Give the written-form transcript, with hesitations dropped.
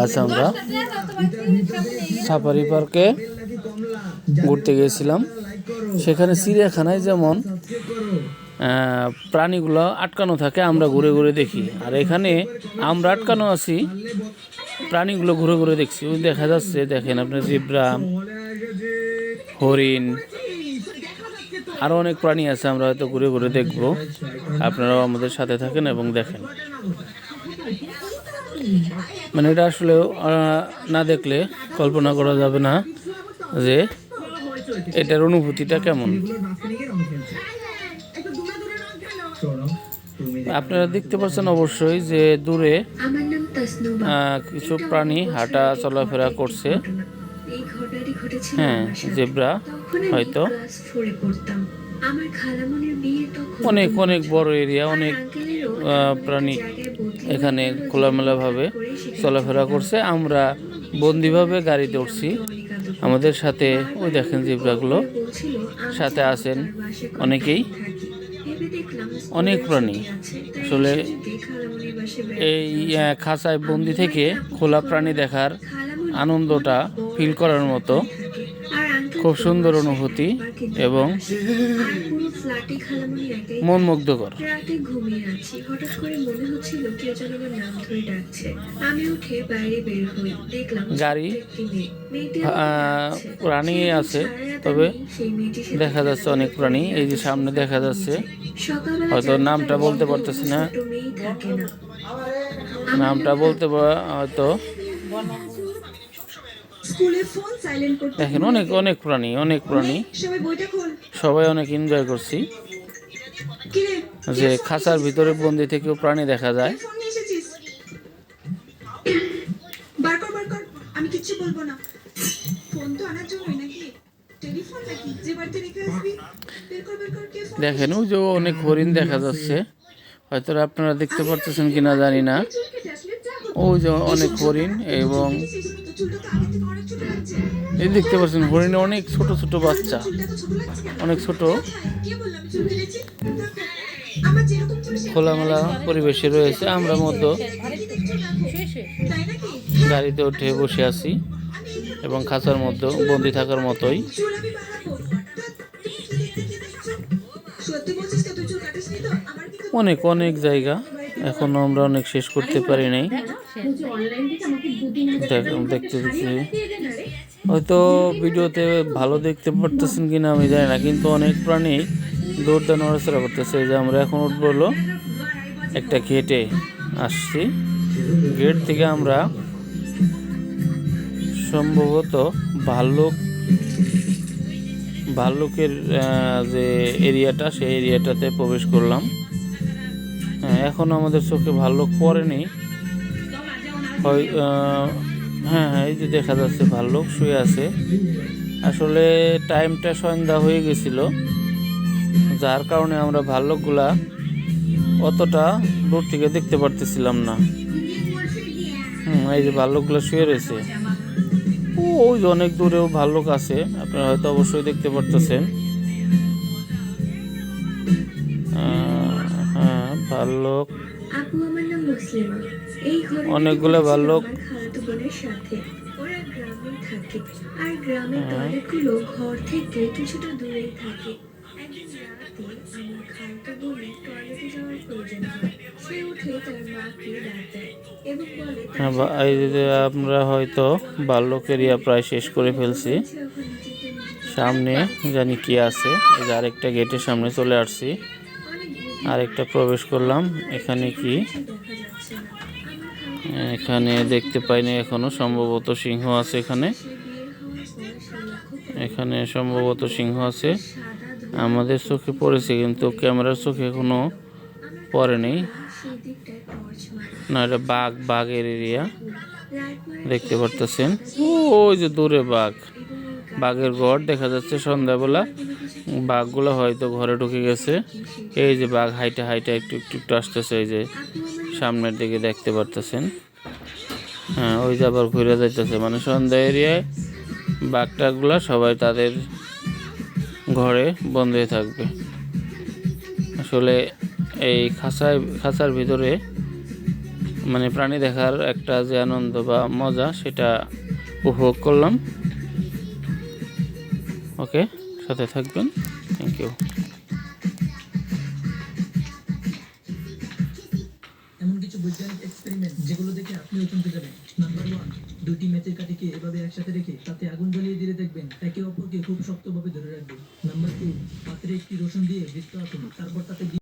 আজ আমরা সাফারি পার্কে ঘুরতে গিয়েছিলাম। সেখানে চিড়িয়াখানায় যেমন প্রাণীগুলো আটকানো থাকে, আমরা ঘুরে ঘুরে দেখি, আর এখানে আমরা আটকানো আছি, প্রাণীগুলো ঘুরে ঘুরে দেখছি। ওই দেখা যাচ্ছে, দেখেন আপনার জেব্রা, হরিণ, আরও অনেক প্রাণী আছে, আমরা হয়তো ঘুরে ঘুরে দেখব। আপনারাও আমাদের সাথে থাকেন এবং দেখেন। মানে এটা আসলে না দেখলে কল্পনা করা যাবে না যে এটার অনুভূতিটা কেমন। আপনারা দেখতে পাচ্ছেন অবশ্যই যে দূরে কিছু প্রাণী হাঁটা চলাফেরা করছে। হ্যাঁ, জেব্রা হয়তো। অনেক অনেক বড় এরিয়া, অনেক প্রাণী এখানে খোলামেলাভাবে চলাফেরা করছে। আমরা বন্দিভাবে গাড়িতে উঠছি, আমাদের সাথে ওই দেখেন জেব্রাগুলো সাথে আছেন অনেকেই, অনেক প্রাণী। আসলে এই খাঁচায় বন্দি থেকে খোলা প্রাণী দেখার আনন্দটা ফিল করার মতো খুব সুন্দর অনুভূতি এবং মনমুগ্ধকর। গাড়ি প্রাণী আছে, তবে দেখা যাচ্ছে অনেক প্রাণী। এই যে সামনে দেখা যাচ্ছে, হয়তো নামটা বলতে পারতেছি না, নামটা বলতে হয়তো দেখেন অনেক অনেক প্রাণী, অনেক প্রাণী। সবাই অনেক এনজয় করছি যে খাঁচার ভিতরে বন্দি থেকেও প্রাণী দেখা যায়। দেখেন ওই যে অনেক হরিণ দেখা যাচ্ছে, হয়তো আপনারা দেখতে পারতেছেন কিনা জানি না। ওই যে অনেক হরিণ, এবং এই দেখতে পাচ্ছেন হরিণে অনেক ছোট ছোট বাচ্চা, অনেক ছোট। খোলামেলা পরিবেশে রয়েছে। আমরা মধ্যে গাড়িতে উঠে বসে আছি এবং খাঁচার মধ্যে বন্দি থাকার মতোই। অনেক অনেক জায়গা এখনো আমরা অনেক শেষ করতে পারি নাই। দেখতে হয়তো ভিডিওতে ভালো দেখতে পারতেছেন কিনা আমি জানি না, কিন্তু অনেক প্রাণী দৌড় নড়াচড়া করতেছে। যে আমরা এখন উঠবো হলো একটা গেটে আসছি, গেট থেকে আমরা সম্ভবত ভাল্লুকের যে এরিয়াটা, সেই এরিয়াটাতে প্রবেশ করলাম। হ্যাঁ, এখনো আমাদের চোখে ভাল্লুক পড়েনি। হ্যাঁ হ্যাঁ, এই যে দেখা যাচ্ছে ভাল্লুক শুয়ে আছে। আসলে টাইমটা সন্ধ্যা হয়ে গেছিল, যার কারণে আমরা ভাল্লুকগুলা অতটা দূর থেকে দেখতে পারতেছিলাম না। এই যে ভাল্লুকগুলা শুয়ে রয়েছে, ওই যে অনেক দূরেও ভাল্লুক আছে, আপনারা হয়তো অবশ্যই দেখতে পারতেছেন। হ্যাঁ, ভাল্লুক, অনেকগুলো ভাল্লুক। আমরা হয়তো ভাল্লুক এরিয়া প্রায় শেষ করে ফেলছি। সামনে জানি কি আছে, এই যে আরেকটা গেটের সামনে চলে আসছি, আরেকটা প্রবেশ করলাম। এখানে কি, এখানে দেখতে পাইনি এখনো, সম্ভবত সিংহ আছে এখানে। এখানে সম্ভবত সিংহ আছে, আমাদের চোখে পড়েছে কিন্তু ক্যামেরার চোখে এখনো পড়েনি। না, এটা বাঘের এরিয়া দেখতে পারতেছেন। ওই যে দূরে বাঘের ঘর দেখা যাচ্ছে। সন্ধ্যাবেলা বাঘগুলো হয়তো ঘরে ঢুকে গেছে। এই যে বাঘ হাইটে হাইটে একটু একটু একটু আসতেছে, এই যে সামনের দিকে দেখতে পারতেছেন। হ্যাঁ, ওই যে আবার ঘুরে যাইতেছে। মানে সন্ধ্যা এরিয়ায় বাঘটাগুলা সবাই তাদের ঘরে বন্ধ থাকবে। আসলে এই খাঁচার ভিতরে মানে প্রাণী দেখার একটা যে আনন্দ বা মজা সেটা উপভোগ করলাম। ওকে, সাথে থাকবেন। Thank you. এমন কিছু বৈজ্ঞানিক এক্সপেরিমেন্ট যেগুলো দেখে আপনিও চমকে যাবেন। নাম্বার 1, দুটি ম্যাচের কাঠিকে এভাবে একসাথে রেখে তাতে আগুন জ্বালিয়ে দিলে দেখবেন একে অপরকে খুব শক্তভাবে ধরে রাখবে। নাম্বার 2, পাত্রে একটি রসুন দিয়ে বৃত্ত আঁকুন, তারপর তাতে